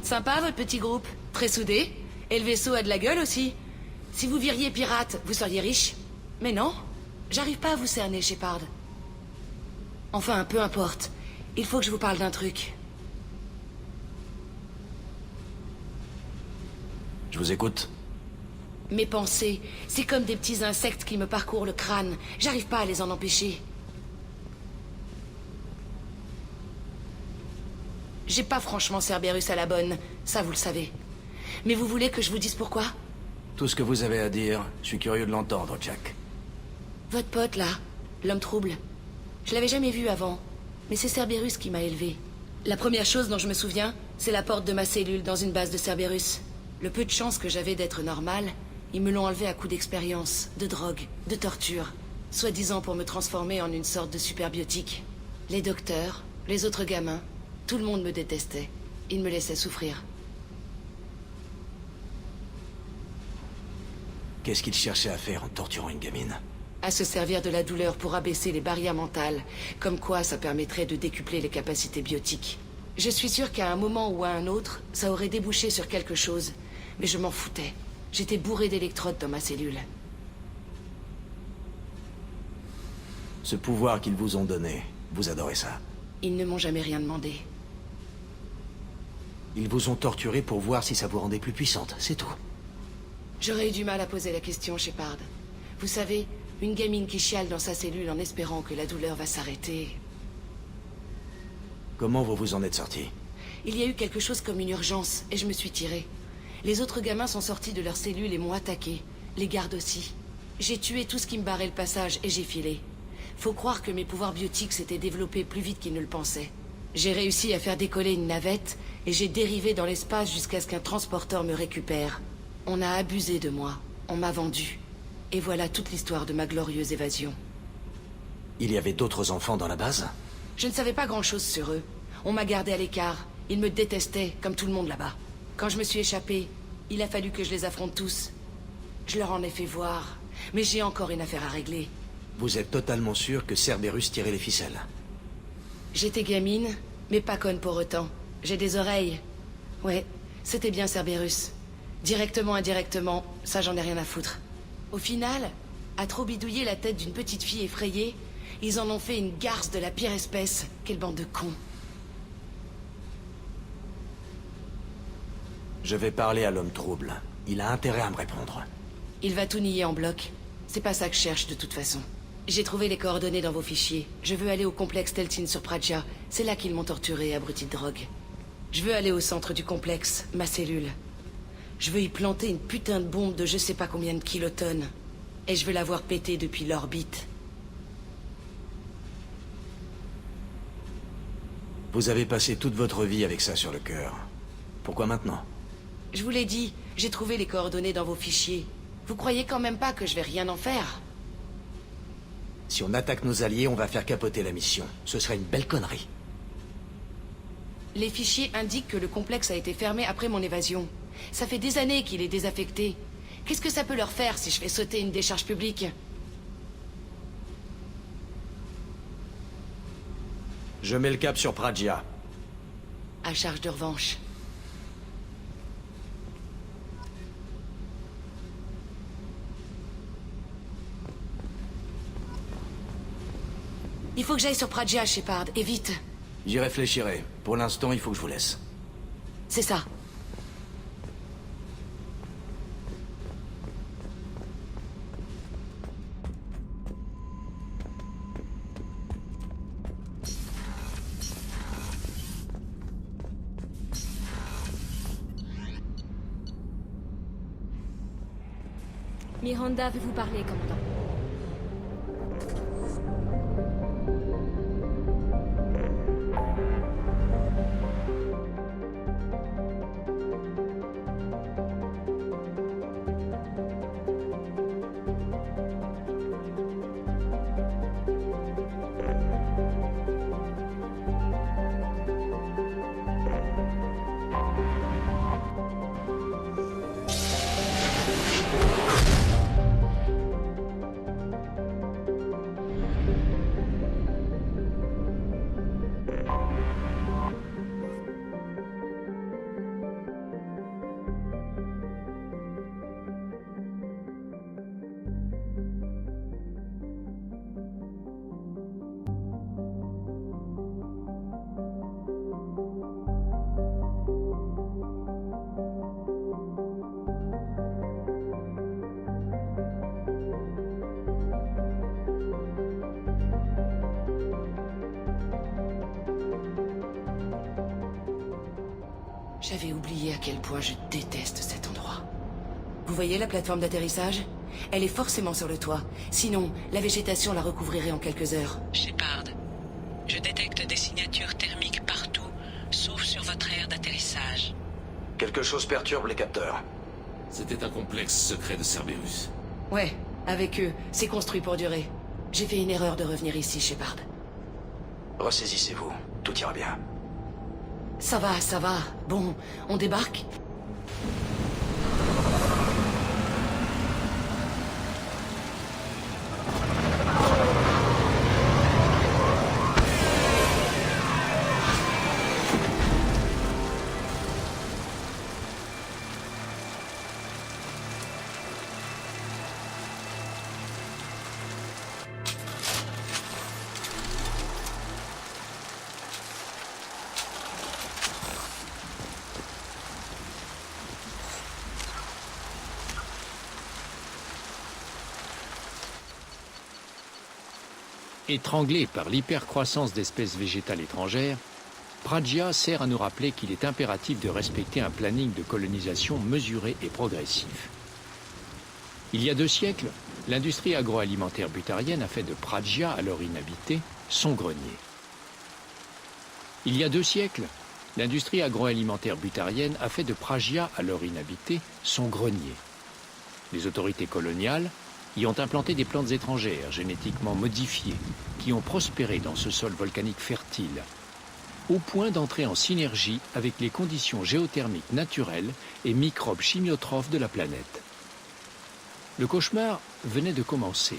Sympa votre petit groupe. Très soudé. Et le vaisseau a de la gueule aussi. Si vous viriez pirate, vous seriez riche. Mais non, j'arrive pas à vous cerner, Shepard. Enfin, peu importe. Il faut que je vous parle d'un truc. Je vous écoute. Mes pensées, c'est comme des petits insectes qui me parcourent le crâne. J'arrive pas à les en empêcher. J'ai pas franchement Cerberus à la bonne, ça vous le savez. Mais vous voulez que je vous dise pourquoi? Tout ce que vous avez à dire, je suis curieux de l'entendre, Jack. Votre pote, là, l'homme trouble. Je l'avais jamais vu avant, mais c'est Cerberus qui m'a élevé. La première chose dont je me souviens, c'est la porte de ma cellule dans une base de Cerberus. Le peu de chance que j'avais d'être normal, ils me l'ont enlevé à coups d'expérience, de drogue, de torture, soi-disant pour me transformer en une sorte de superbiotique. Les docteurs, les autres gamins, tout le monde me détestait. Ils me laissaient souffrir. Qu'est-ce qu'il cherchait à faire en torturant une gamine? À se servir de la douleur pour abaisser les barrières mentales, comme quoi ça permettrait de décupler les capacités biotiques. Je suis sûr qu'à un moment ou à un autre, ça aurait débouché sur quelque chose, mais je m'en foutais. J'étais bourré d'électrodes dans ma cellule. Ce pouvoir qu'ils vous ont donné, vous adorez ça? Ils ne m'ont jamais rien demandé. Ils vous ont torturé pour voir si ça vous rendait plus puissante, c'est tout. J'aurais eu du mal à poser la question, Shepard. Vous savez, une gamine qui chiale dans sa cellule en espérant que la douleur va s'arrêter... Comment vous vous en êtes sorti? Il y a eu quelque chose comme une urgence, et je me suis tiré. Les autres gamins sont sortis de leur cellule et m'ont attaqué. Les gardes aussi. J'ai tué tout ce qui me barrait le passage et j'ai filé. Faut croire que mes pouvoirs biotiques s'étaient développés plus vite qu'ils ne le pensaient. J'ai réussi à faire décoller une navette, et j'ai dérivé dans l'espace jusqu'à ce qu'un transporteur me récupère. On a abusé de moi. On m'a vendu. Et voilà toute l'histoire de ma glorieuse évasion. Il y avait d'autres enfants dans la base? Je ne savais pas grand-chose sur eux. On m'a gardé à l'écart. Ils me détestaient, comme tout le monde là-bas. Quand je me suis échappé, il a fallu que je les affronte tous. Je leur en ai fait voir, mais j'ai encore une affaire à régler. Vous êtes totalement sûr que Cerberus tirait les ficelles? J'étais gamine, mais pas conne pour autant. J'ai des oreilles. Ouais, c'était bien Cerberus. Directement, indirectement, ça j'en ai rien à foutre. Au final, à trop bidouiller la tête d'une petite fille effrayée, ils en ont fait une garce de la pire espèce. Quelle bande de cons. Je vais parler à l'homme trouble. Il a intérêt à me répondre. Il va tout nier en bloc. C'est pas ça que je cherche de toute façon. J'ai trouvé les coordonnées dans vos fichiers. Je veux aller au complexe Teltin sur Praja. C'est là qu'ils m'ont torturé, abruti de drogue. Je veux aller au centre du complexe, ma cellule. Je veux y planter une putain de bombe de je sais pas combien de kilotonnes. Et je veux la voir péter depuis l'orbite. Vous avez passé toute votre vie avec ça sur le cœur. Pourquoi maintenant? Je vous l'ai dit, j'ai trouvé les coordonnées dans vos fichiers. Vous croyez quand même pas que je vais rien en faire? Si on attaque nos alliés, on va faire capoter la mission. Ce serait une belle connerie. Les fichiers indiquent que le complexe a été fermé après mon évasion. Ça fait des années qu'il est désaffecté. Qu'est-ce que ça peut leur faire si je fais sauter une décharge publique? Je mets le cap sur Praja. À charge de revanche. Il faut que j'aille sur Praja, Shepard, et vite. J'y réfléchirai. Pour l'instant, il faut que je vous laisse. C'est ça. Miranda veut vous parler, commandant. à quel point je déteste cet endroit. Vous voyez la plateforme d'atterrissage? Elle est forcément sur le toit. Sinon, la végétation la recouvrirait en quelques heures. Shepard, je détecte des signatures thermiques partout, sauf sur votre aire d'atterrissage. Quelque chose perturbe les capteurs. C'était un complexe secret de Cerberus. Ouais, avec eux, c'est construit pour durer. J'ai fait une erreur de revenir ici, Shepard. Ressaisissez-vous, tout ira bien. Ça va, ça va. Bon, on débarque? Étranglé par l'hypercroissance d'espèces végétales étrangères, Pradja sert à nous rappeler qu'il est impératif de respecter un planning de colonisation mesuré et progressif. Il y a 2 siècles, l'industrie agroalimentaire butarienne a fait de Pradja, alors inhabité, son grenier. Il y a 2 siècles, l'industrie agroalimentaire butarienne a fait de Pradja, alors inhabité, son grenier. Les autorités coloniales y ont implanté des plantes étrangères génétiquement modifiées qui ont prospéré dans ce sol volcanique fertile, au point d'entrer en synergie avec les conditions géothermiques naturelles et microbes chimiotrophes de la planète. Le cauchemar venait de commencer.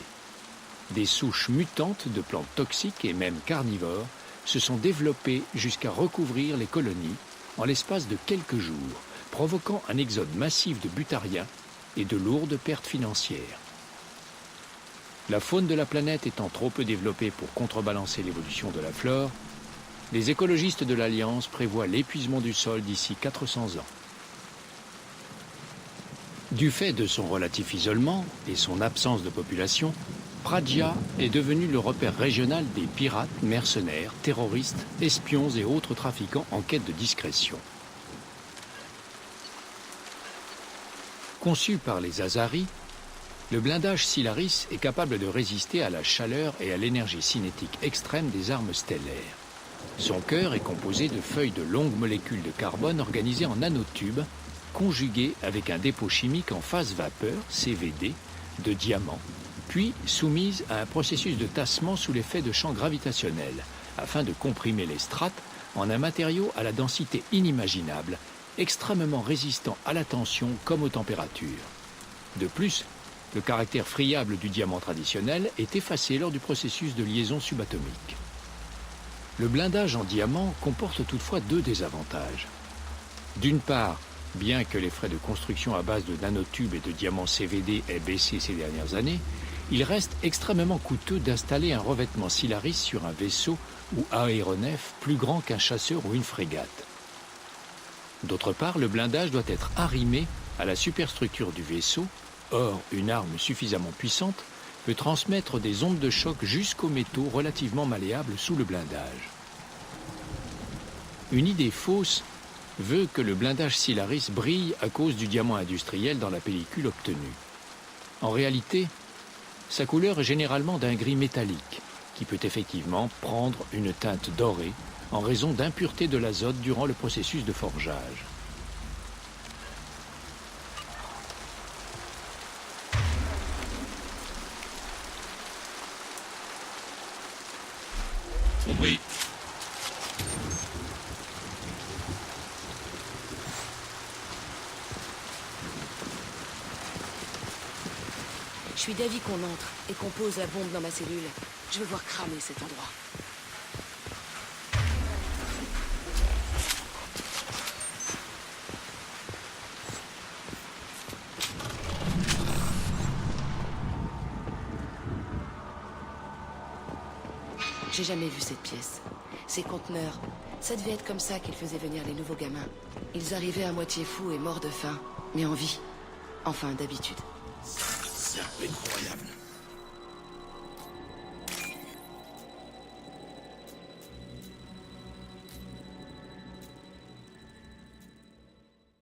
Des souches mutantes de plantes toxiques et même carnivores se sont développées jusqu'à recouvrir les colonies en l'espace de quelques jours, provoquant un exode massif de butariens et de lourdes pertes financières. La faune de la planète étant trop peu développée pour contrebalancer l'évolution de la flore, les écologistes de l'Alliance prévoient l'épuisement du sol d'ici 400 ans. Du fait de son relatif isolement et son absence de population, Pradja est devenu le repère régional des pirates, mercenaires, terroristes, espions et autres trafiquants en quête de discrétion. Conçu par les Azaris, le blindage Silaris est capable de résister à la chaleur et à l'énergie cinétique extrême des armes stellaires. Son cœur est composé de feuilles de longues molécules de carbone organisées en nanotubes, conjuguées avec un dépôt chimique en phase vapeur, CVD, de diamants, puis soumises à un processus de tassement sous l'effet de champs gravitationnels, afin de comprimer les strates en un matériau à la densité inimaginable, extrêmement résistant à la tension comme aux températures. De plus, le caractère friable du diamant traditionnel est effacé lors du processus de liaison subatomique. Le blindage en diamant comporte toutefois 2 désavantages. D'une part, bien que les frais de construction à base de nanotubes et de diamants CVD aient baissé ces dernières années, il reste extrêmement coûteux d'installer un revêtement Silaris sur un vaisseau ou aéronef plus grand qu'un chasseur ou une frégate. D'autre part, le blindage doit être arrimé à la superstructure du vaisseau. Or, une arme suffisamment puissante peut transmettre des ondes de choc jusqu'aux métaux relativement malléables sous le blindage. Une idée fausse veut que le blindage Silaris brille à cause du diamant industriel dans la pellicule obtenue. En réalité, sa couleur est généralement d'un gris métallique, qui peut effectivement prendre une teinte dorée en raison d'impuretés de l'azote durant le processus de forgeage. Oui. Je suis d'avis qu'on entre et qu'on pose la bombe dans ma cellule. Je veux voir cramer cet endroit. J'ai jamais vu cette pièce. Ces conteneurs, ça devait être comme ça qu'ils faisaient venir les nouveaux gamins. Ils arrivaient à moitié fous et morts de faim, mais en vie. Enfin, d'habitude. C'est incroyable.